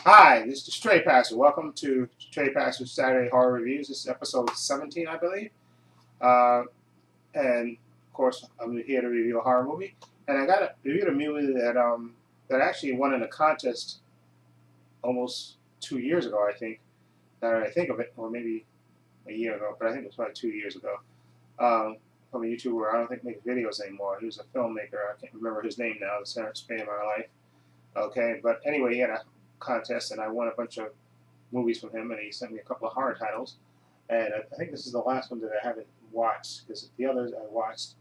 Hi, this is Stray Passer. Welcome to Stray Passer Saturday Horror Reviews. This is episode 17, I believe. Uh, and of course, I'm here to review a horror movie. And I got to review a movie that actually won in a contest almost 2 years ago, I think. Now that I think of it, or maybe a year ago, but I think it was probably 2 years ago. From a YouTuber, I don't think makes videos anymore. He was a filmmaker. I can't remember his name now. The center span of my life. Okay, but anyway, he had a contest, and I won a bunch of movies from him, and he sent me a couple of horror titles. And I think this is the last one that I haven't watched, because the others I watched.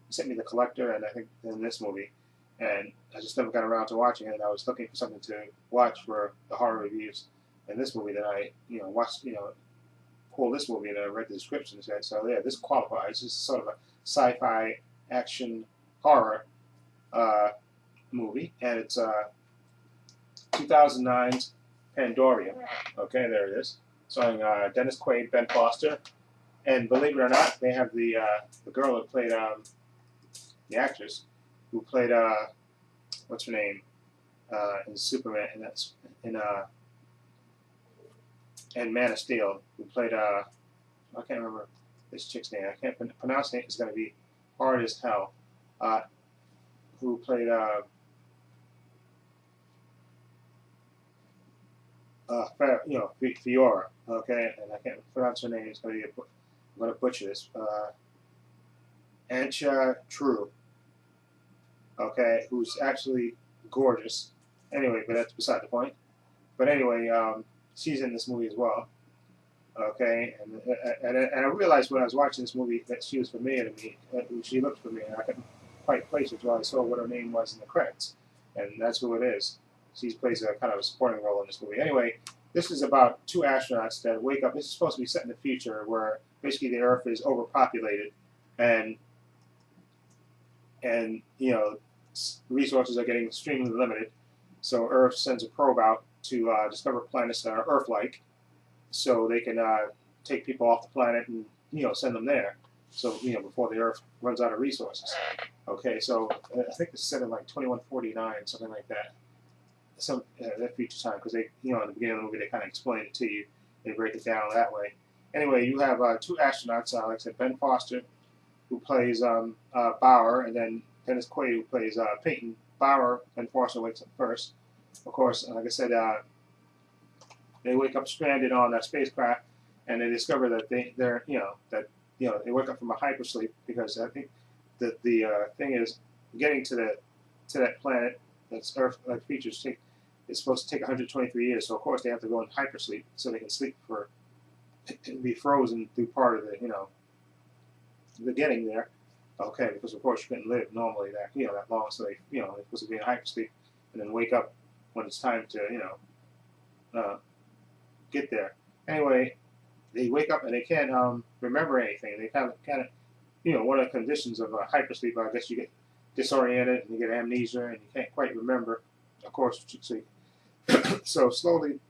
He sent me The Collector, and I think then this movie, and I just never got around to watching it. And I was looking for something to watch for the horror reviews, and this movie that I watched, pulled this movie, and I read the description and said, so yeah, this qualifies. This is sort of a sci-fi action horror movie, and it's 2009's Pandorum. Okay, there it is. Starring Dennis Quaid, Ben Foster, and believe it or not, they have the girl that played the actress who played what's her name in Superman, and that's in Man of Steel, who played I can't remember this chick's name. I can't pronounce it. It's going to be hard as hell. Who played Fiora, okay, and I can't pronounce her name. It's going to be I'm going to butcher this. Ancha True, okay, who's actually gorgeous. Anyway, but that's beside the point. But anyway, she's in this movie as well. Okay, and I realized when I was watching this movie that she was familiar to me. She looked familiar. I couldn't quite place it until I saw what her name was in the credits, and that's who it is. She plays a kind of a supporting role in this movie. Anyway, this is about two astronauts that wake up. This is supposed to be set in the future where basically the Earth is overpopulated, and resources are getting extremely limited. So Earth sends a probe out to discover planets that are Earth-like, so they can take people off the planet and send them there. So before the Earth runs out of resources. Okay, so I think it's set in like 2149, something like that. Some that future time, because they in the beginning of the movie they kind of explain it to you. They break it down that way. Anyway, you have two astronauts, like I said, Ben Foster, who plays Bauer, and then Dennis Quaid, who plays Peyton. Bauer, Ben Foster wakes up first. Of course, like I said, they wake up stranded on a spacecraft, and they discover that they wake up from a hypersleep, because I think that the thing is getting to that planet that's Earth-like features it's supposed to take 123 years. So of course they have to go in hypersleep so they can sleep and be frozen through part of the getting there. Okay, because of course you couldn't live normally that long. So they're supposed to be in hypersleep and then wake up when it's time to get there. Anyway, they wake up and they can't remember anything. They kind of one of the conditions of hypersleep, I guess you get disoriented and you get amnesia and you can't quite remember. Of course, so slowly,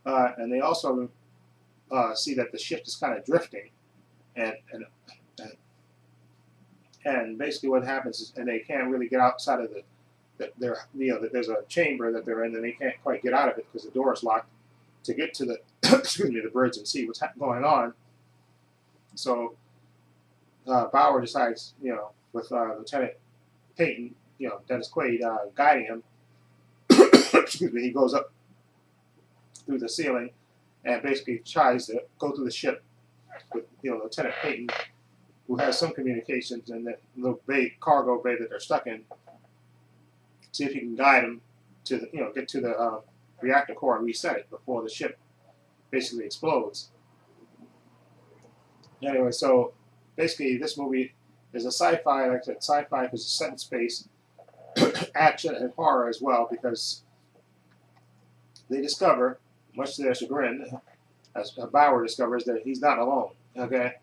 and they also see that the ship is kind of drifting, and basically what happens is, and they can't really get outside of that there's a chamber that they're in, and they can't quite get out of it because the door is locked to get to the the bridge and see what's going on. So Bauer decides, with Lieutenant Peyton, Dennis Quaid guiding him. He goes up through the ceiling and basically tries to go through the ship with Lieutenant Peyton, who has some communications in that little cargo bay that they're stuck in. See if he can guide him to get to the reactor core and reset it before the ship basically explodes. Anyway, so basically this movie is a sci-fi, like I said, sci-fi because it's set in space, action and horror as well, because they discover, much to their chagrin, as Bauer discovers, that he's not alone. Okay,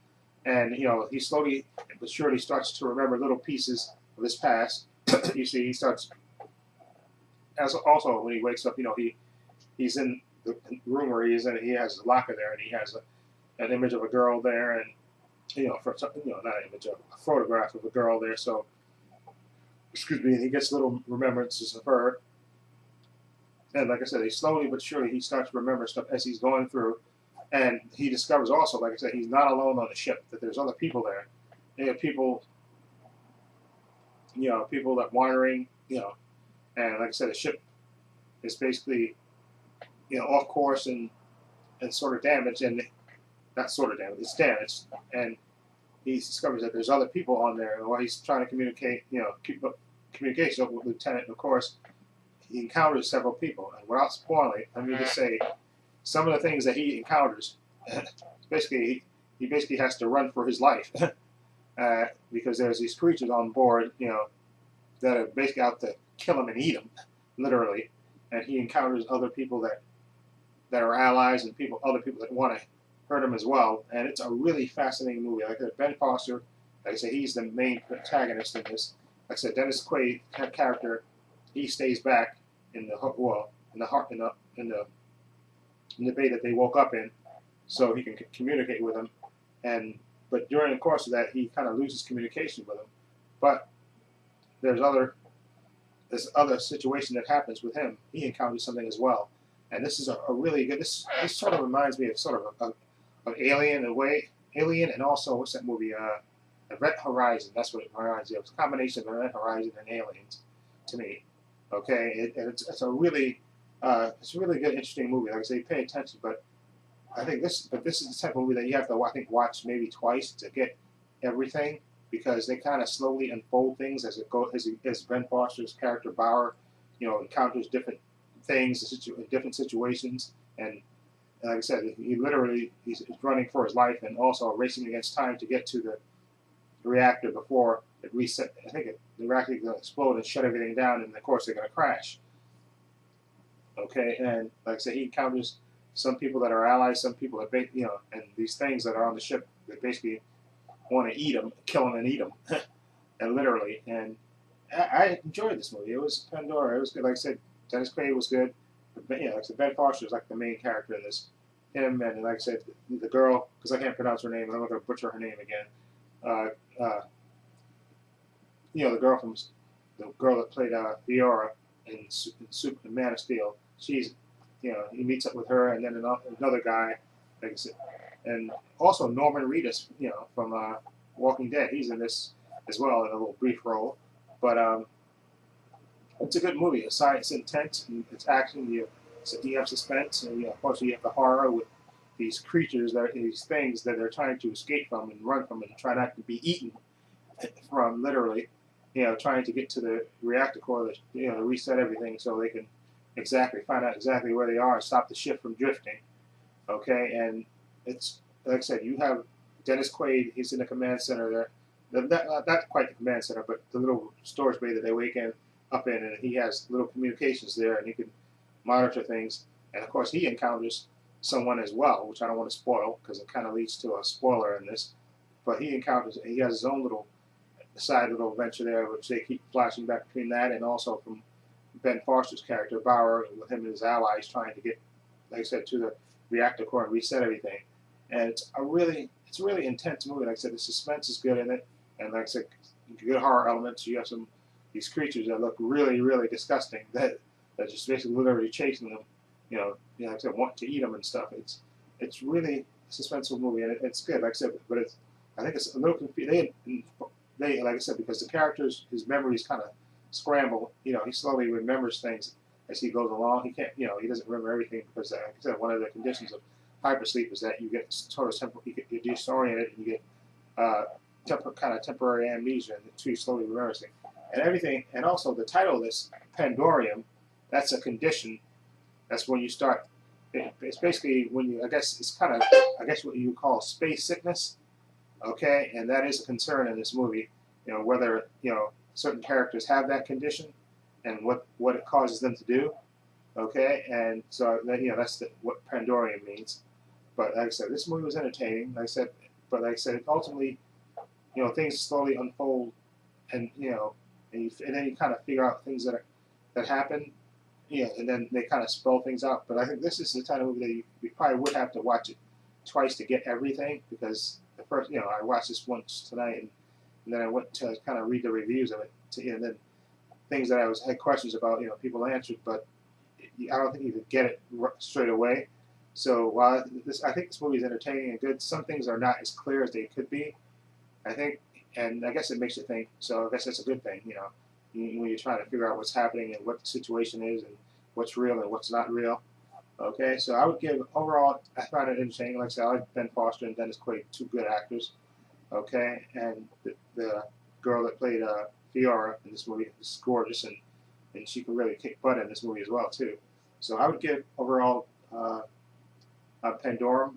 and he slowly but surely starts to remember little pieces of his past. You see, he starts, as also when he wakes up, he's in the room where he is in. He has a locker there, and he has an image of a girl there, and not an image, a photograph of a girl there. So, he gets little remembrances of her. And like I said, he slowly but surely he starts to remember stuff as he's going through, and he discovers also, like I said, he's not alone on the ship. That there's other people there. They have people, people that wandering, and like I said, the ship is basically, off course and sort of damaged, and not sort of damaged, it's damaged, and he discovers that there's other people on there, and while he's trying to communicate, keep up communication with Lieutenant, and of course, he encounters several people, and without spoiling it, let me just say, some of the things that he encounters, basically, he basically has to run for his life, because there's these creatures on board, that are basically out to kill him and eat him, literally, and he encounters other people that are allies and other people that want to hurt him as well, and it's a really fascinating movie. Like I said, Ben Foster, like I said, he's the main protagonist in this. Like I said, Dennis Quaid character, he stays back in the bay that they woke up in, so he can communicate with him. But during the course of that, he kind of loses communication with him. But there's other situation that happens with him. He encounters something as well, and this is a really good. This sort of reminds me of of Alien in a way. Alien, and also what's that movie? Event Horizon. That's what it reminds me of. It's a combination of Event Horizon and Aliens, to me. Okay, it's a really good, interesting movie. Like I say, pay attention. But I think this is the type of movie that you have to, I think, watch maybe twice to get everything, because they kind of slowly unfold things as it goes. As Ben Foster's character Bauer, encounters different things in different situations, and like I said, he's running for his life and also racing against time to get to the reactor before it reset. I think the reactor is going to explode and shut everything down, and of course they're going to crash. Okay, and like I said, he encounters some people that are allies, some people that and these things that are on the ship that basically want to eat him, kill him, and eat him, and literally. And I enjoyed this movie. It was Pandora. It was good. Like I said, Dennis Quaid was good. But like I said, Ben Foster is like the main character in this. Him and like I said, the girl, because I can't pronounce her name, I'm not going to butcher her name again. The girl that played Viora in Man of Steel. She's, he meets up with her, and then another guy, like I said, and also Norman Reedus, from Walking Dead. He's in this as well in a little brief role, but it's a good movie. It's intense, and it's action. You have suspense, and of course you have the horror with these creatures, these things that they're trying to escape from and run from, and try not to be eaten from, literally. Trying to get to the reactor core, to reset everything so they can find out exactly where they are and stop the ship from drifting. Okay, and it's like I said, you have Dennis Quaid. He's in the command center there. Not quite the command center, but the little storage bay that they wake up in, and he has little communications there, and he can monitor things. And of course, he encounters someone as well, which I don't want to spoil because it kind of leads to a spoiler in this. But he has his own little adventure there, which they keep flashing back between that and also from Ben Foster's character Bauer with him and his allies trying to get, like I said, to the reactor core and reset everything. And it's a really intense movie. Like I said, the suspense is good in it, and like I said, good horror elements. You have these creatures that look really, really disgusting that just basically literally chasing them. Like I said, want to eat them and stuff. It's really a suspenseful movie, and it's good. Like I said, but I think it's a little confusing. They like I said, because the characters, his memories kind of scramble. He slowly remembers things as he goes along. He can't, he doesn't remember everything because, like I said, one of the conditions of hypersleep is that you get you're disoriented and you get kind of temporary amnesia until you slowly remember things and everything. And also the title of this, Pandorum, that's a condition. That's when you start. It's basically when you, it's kind of, what you call space sickness. Okay, and that is a concern in this movie. Whether certain characters have that condition, and what it causes them to do. Okay, and so that's what Pandorum means. But like I said, this movie was entertaining. Like I said, ultimately, things slowly unfold, and and then you kind of figure out things that happen. And then they kind of spell things out. But I think this is the kind of movie that you probably would have to watch it twice to get everything, because the first, I watched this once tonight, and then I went to kind of read the reviews of it, and then things that I had questions about, people answered, but I don't think you could get it straight away. So while I think this movie is entertaining and good, some things are not as clear as they could be. I think, and I guess it makes you think. So I guess that's a good thing, when you're trying to figure out what's happening and what the situation is and what's real and what's not real. Okay, so I would give overall. I found it interesting. Like I said, I like Ben Foster and Dennis Quaid, two good actors. Okay, and the girl that played Fiora in this movie is gorgeous, and she can really kick butt in this movie as well too. So I would give overall Pandorum.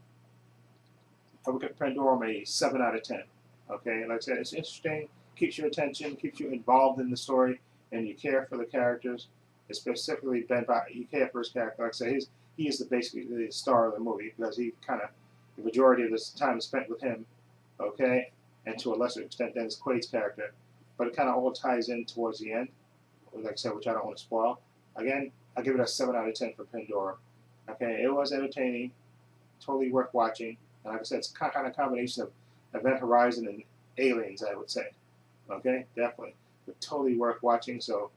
I would give Pandorum a 7 out of 10. Okay, like I said, it's interesting, keeps your attention, keeps you involved in the story, and you care for the characters. Specifically, Ben, you care for his character. Like I said, he is basically the star of the movie because he kind of the majority of this time is spent with him. Okay, and to a lesser extent Dennis Quaid's character, but it kind of all ties in towards the end. Like I said, which I don't want to spoil. Again, I give it a 7 out of 10 for Pandorum. Okay, it was entertaining, totally worth watching. And like I said, it's kind of a combination of Event Horizon and Aliens, I would say. Okay, definitely. But totally worth watching. So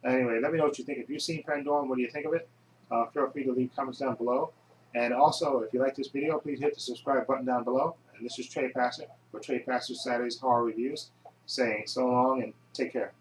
anyway, let me know what you think. If you've seen Pandorum, what do you think of it? Feel free to leave comments down below. And also, if you like this video, please hit the subscribe button down below. And this is Trey Passer for Trey Passer Saturday's Horror Reviews, saying so long and take care.